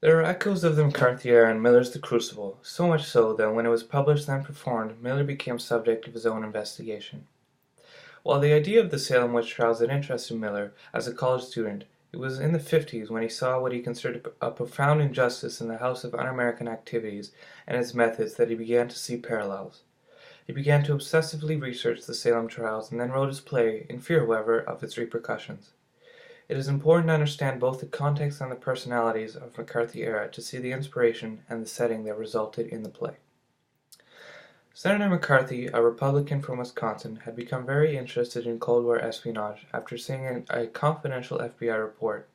There are echoes of the McCarthy era in Miller's The Crucible, so much so that when it was published and performed, Miller became subject of his own investigation. While the idea of the Salem witch trials had interested Miller as a college student, it was in the 50s when he saw what he considered a profound injustice in the House of Un-American Activities and its methods that he began to see parallels. He began to obsessively research the Salem trials and then wrote his play, in fear, however, of its repercussions. It is important to understand both the context and the personalities of McCarthy era to see the inspiration and the setting that resulted in the play. Senator McCarthy, a Republican from Wisconsin, had become very interested in Cold War espionage after seeing a confidential FBI report.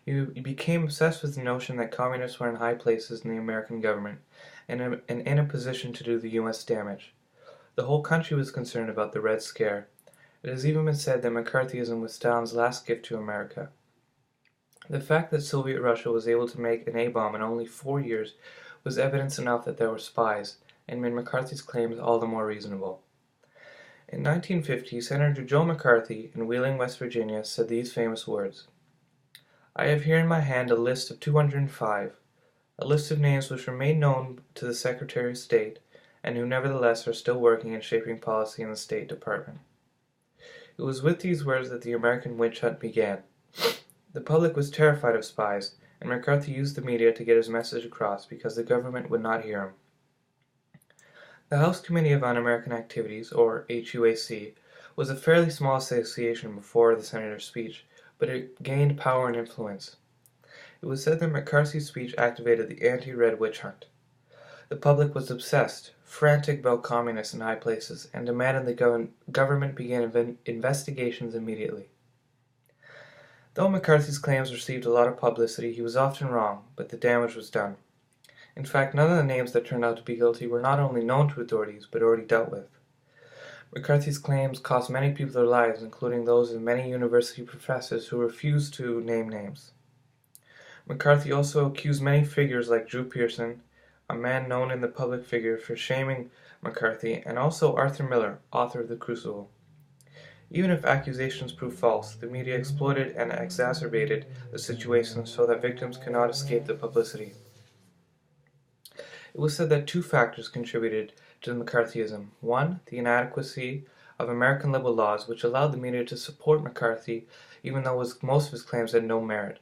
He became obsessed with the notion that communists were in high places in the American government and in a position to do the U.S. damage. The whole country was concerned about the Red Scare. It has even been said that McCarthyism was Stalin's last gift to America. The fact that Soviet Russia was able to make an A-bomb in only 4 years was evidence enough that there were spies, and made McCarthy's claims all the more reasonable. In 1950, Senator Joe McCarthy, in Wheeling, West Virginia, said these famous words: "I have here in my hand a list of 205, a list of names which were made known to the Secretary of State, and who nevertheless are still working and shaping policy in the State Department." It was with these words that the American witch hunt began. The public was terrified of spies, and McCarthy used the media to get his message across because the government would not hear him. The House Committee of Un-American Activities, or HUAC, was a fairly small association before the senator's speech, but it gained power and influence. It was said that McCarthy's speech activated the anti-Red Witch Hunt. The public was obsessed, frantic about communists in high places, and demanded the government begin investigations immediately. Though McCarthy's claims received a lot of publicity, he was often wrong, but the damage was done. In fact, none of the names that turned out to be guilty were not only known to authorities, but already dealt with. McCarthy's claims cost many people their lives, including those of many university professors who refused to name names. McCarthy also accused many figures like Drew Pearson, a man known in the public figure for shaming McCarthy, and also Arthur Miller, author of The Crucible. Even if accusations proved false, the media exploited and exacerbated the situation so that victims could not escape the publicity. It was said that two factors contributed to McCarthyism. One, the inadequacy of American liberal laws, which allowed the media to support McCarthy even though most of his claims had no merit.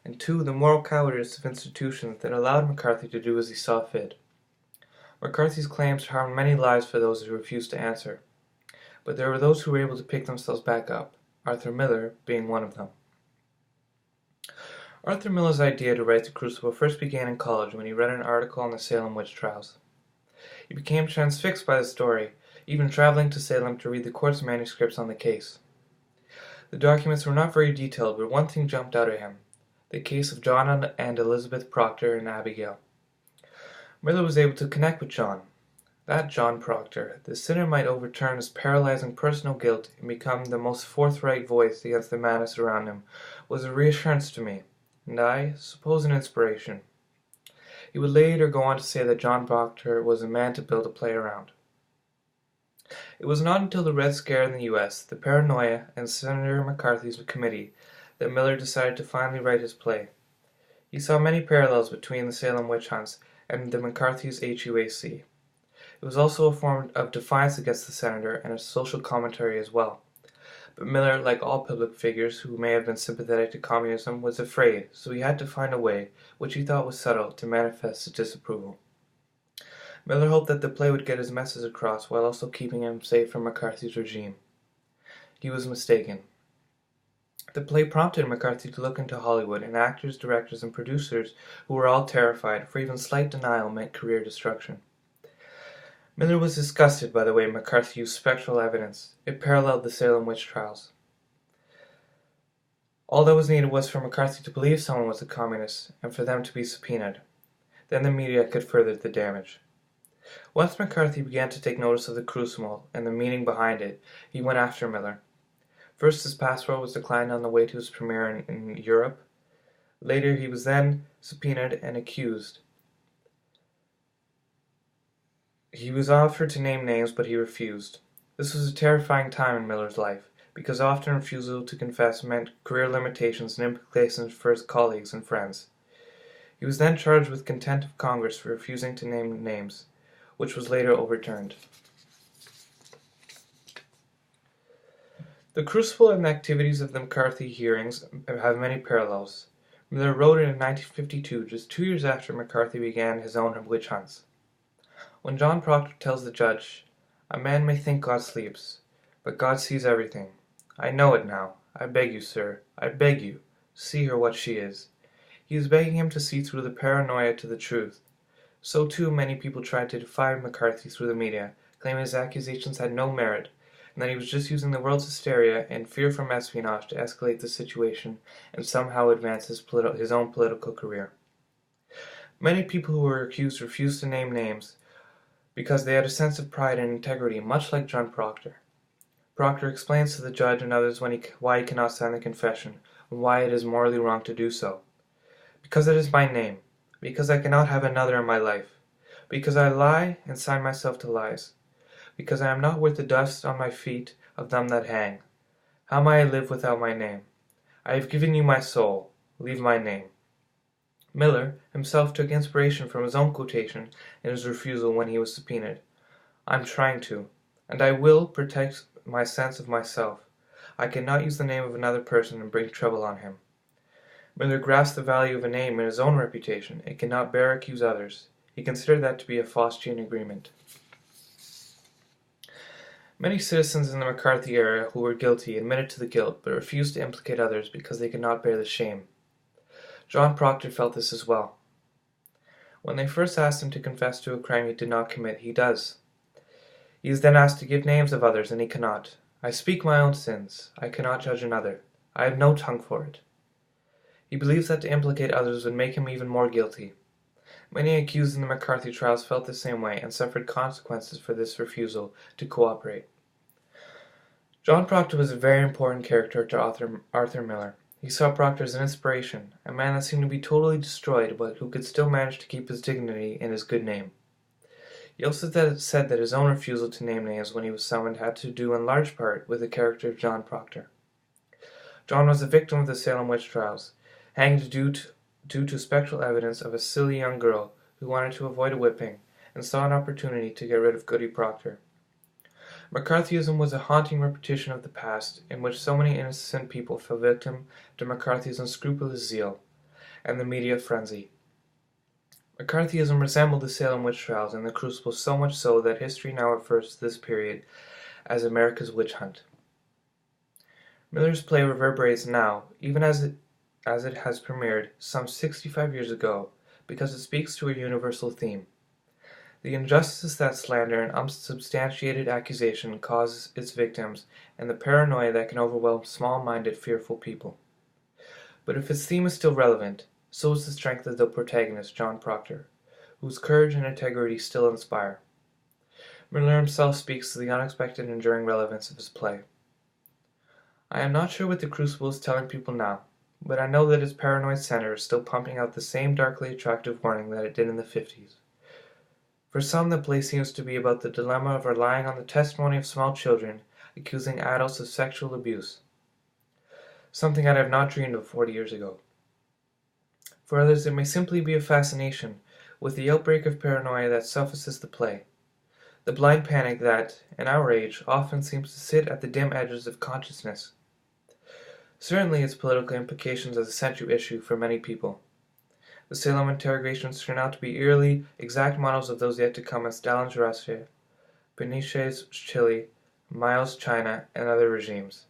And two, the moral cowardice of institutions that allowed McCarthy to do as he saw fit. McCarthy's claims harmed many lives for those who refused to answer. But there were those who were able to pick themselves back up, Arthur Miller being one of them. Arthur Miller's idea to write The Crucible first began in college when he read an article on the Salem witch trials. He became transfixed by the story, even traveling to Salem to read the court's manuscripts on the case. The documents were not very detailed, but one thing jumped out at him: the case of John and Elizabeth Proctor and Abigail. Miller was able to connect with John. That John Proctor, the sinner might overturn his paralyzing personal guilt and become the most forthright voice against the madness around him, was a reassurance to me, and I suppose an inspiration. He would later go on to say that John Proctor was a man to build a play around. It was not until the Red Scare in the U.S., the paranoia, and Senator McCarthy's committee that Miller decided to finally write his play. He saw many parallels between the Salem witch hunts and the McCarthy's HUAC. It was also a form of defiance against the senator and a social commentary as well. But Miller, like all public figures who may have been sympathetic to communism, was afraid, so he had to find a way, which he thought was subtle, to manifest his disapproval. Miller hoped that the play would get his message across while also keeping him safe from McCarthy's regime. He was mistaken. The play prompted McCarthy to look into Hollywood, and actors, directors, and producers who were all terrified, for even slight denial meant career destruction. Miller was disgusted by the way McCarthy used spectral evidence. It paralleled the Salem witch trials. All that was needed was for McCarthy to believe someone was a communist, and for them to be subpoenaed. Then the media could further the damage. Once McCarthy began to take notice of the Crucible and the meaning behind it, he went after Miller. First, his passport was declined on the way to his premiere in Europe. Later, he was then subpoenaed and accused. He was offered to name names, but he refused. This was a terrifying time in Miller's life, because often refusal to confess meant career limitations and implications for his colleagues and friends. He was then charged with contempt of Congress for refusing to name names, which was later overturned. The Crucible and the activities of the McCarthy hearings have many parallels. Miller wrote it in 1952, just 2 years after McCarthy began his own witch hunts. When John Proctor tells the judge, "A man may think God sleeps, but God sees everything. I know it now. I beg you, sir, I beg you, see her what she is." He is begging him to see through the paranoia to the truth. So too many people tried to defy McCarthy through the media, claiming his accusations had no merit, and that he was just using the world's hysteria and fear from espionage to escalate the situation and somehow advance his own political career. Many people who were accused refused to name names because they had a sense of pride and integrity, much like John Proctor. Proctor explains to the judge and others why he cannot sign the confession, and why it is morally wrong to do so. "Because it is my name. Because I cannot have another in my life. Because I lie and sign myself to lies. Because I am not worth the dust on my feet of them that hang. How may I live without my name? I have given you my soul. Leave my name." Miller himself took inspiration from his own quotation in his refusal when he was subpoenaed. "I'm trying to, and I will, protect my sense of myself. I cannot use the name of another person and bring trouble on him." Miller grasped the value of a name in his own reputation and could not bear accuse others. He considered that to be a Faustian agreement. Many citizens in the McCarthy era who were guilty admitted to the guilt, but refused to implicate others because they could not bear the shame. John Proctor felt this as well. When they first asked him to confess to a crime he did not commit, he does. He is then asked to give names of others, and he cannot. "I speak my own sins. I cannot judge another. I have no tongue for it." He believes that to implicate others would make him even more guilty. Many accused in the McCarthy trials felt the same way and suffered consequences for this refusal to cooperate. John Proctor was a very important character to Arthur Miller. He saw Proctor as an inspiration, a man that seemed to be totally destroyed but who could still manage to keep his dignity and his good name. He also said that his own refusal to name names when he was summoned had to do in large part with the character of John Proctor. John was a victim of the Salem witch trials, hanged due to spectral evidence of a silly young girl who wanted to avoid a whipping and saw an opportunity to get rid of Goody Proctor. McCarthyism was a haunting repetition of the past in which so many innocent people fell victim to McCarthy's unscrupulous zeal and the media frenzy. McCarthyism resembled the Salem witch trials and the Crucible so much so that history now refers to this period as America's witch hunt. Miller's play reverberates now, even as it has premiered some 65 years ago, because it speaks to a universal theme. The injustice that slander and unsubstantiated accusation causes its victims, and the paranoia that can overwhelm small-minded, fearful people. But if its theme is still relevant, so is the strength of the protagonist, John Proctor, whose courage and integrity still inspire. Miller himself speaks to the unexpected and enduring relevance of his play. "I am not sure what the Crucible is telling people now, but I know that its paranoid center is still pumping out the same darkly attractive warning that it did in the 50s. For some, the play seems to be about the dilemma of relying on the testimony of small children accusing adults of sexual abuse, something I'd have not dreamed of 40 years ago. For others, it may simply be a fascination with the outbreak of paranoia that suffocates the play, the blind panic that, in our age, often seems to sit at the dim edges of consciousness. Certainly its political implications are the central issue for many people. The Salem interrogations turn out to be eerily exact models of those yet to come in Stalin's Russia, Pinochet's Chile, Mao's China, and other regimes.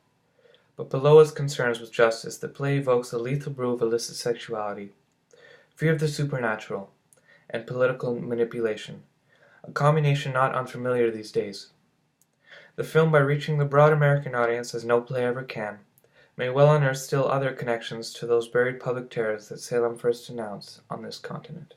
But below its concerns with justice, the play evokes a lethal brew of illicit sexuality, fear of the supernatural, and political manipulation, a combination not unfamiliar these days. The film, by reaching the broad American audience as no play ever can, may well unearth still other connections to those buried public terrors that Salem first denounced on this continent.